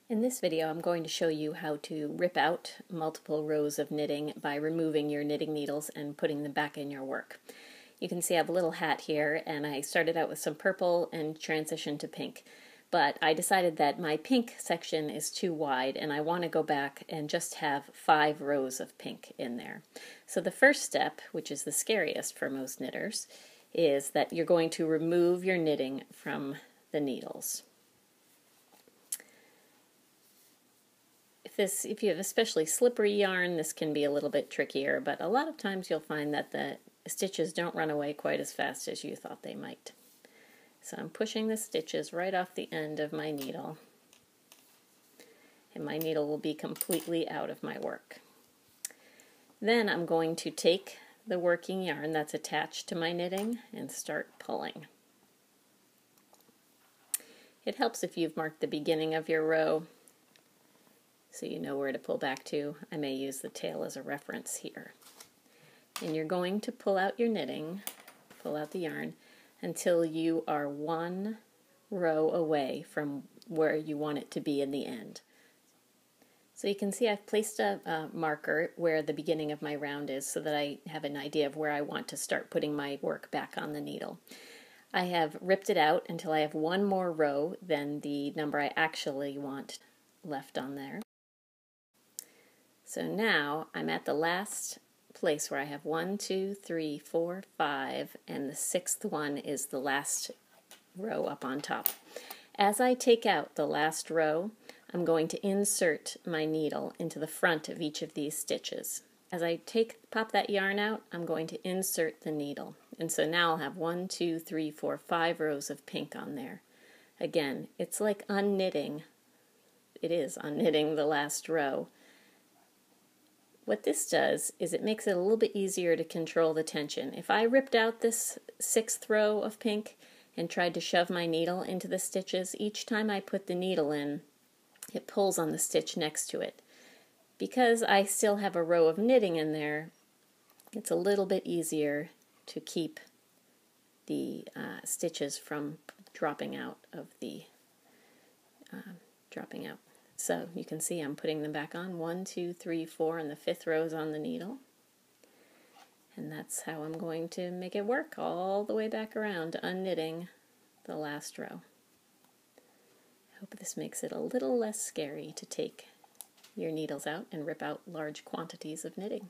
In this video, I'm going to show you how to rip out multiple rows of knitting by removing your knitting needles and putting them back in your work. You can see I have a little hat here, and I started out with some purple and transitioned to pink. But I decided that my pink section is too wide, and I want to go back and just have 5 rows of pink in there. So the first step, which is the scariest for most knitters, is that you're going to remove your knitting from the needles. If you have especially slippery yarn, this can be a little bit trickier, but a lot of times you'll find that the stitches don't run away quite as fast as you thought they might. So I'm pushing the stitches right off the end of my needle, and my needle will be completely out of my work. Then I'm going to take the working yarn that's attached to my knitting and start pulling. It helps if you've marked the beginning of your row, so you know where to pull back to. I may use the tail as a reference here. And you're going to pull out your knitting, pull out the yarn, until you are 1 row away from where you want it to be in the end. So you can see I've placed a marker where the beginning of my round is so that I have an idea of where I want to start putting my work back on the needle. I have ripped it out until I have 1 more row than the number I actually want left on there. So now I'm at the last place where I have 1, 2, 3, 4, 5, and the 6th one is the last row up on top. As I take out the last row, I'm going to insert my needle into the front of each of these stitches. As I pop that yarn out, I'm going to insert the needle. And so now I'll have 1, 2, 3, 4, 5 rows of pink on there. Again, it's like unknitting. It is unknitting the last row. What this does is it makes it a little bit easier to control the tension. If I ripped out this 6th row of pink and tried to shove my needle into the stitches, each time I put the needle in, it pulls on the stitch next to it. Because I still have a row of knitting in there, it's a little bit easier to keep the stitches from dropping out. So you can see I'm putting them back on. 1, 2, 3, 4, and the 5th row is on the needle. And that's how I'm going to make it work all the way back around, unknitting the last row. I hope this makes it a little less scary to take your needles out and rip out large quantities of knitting.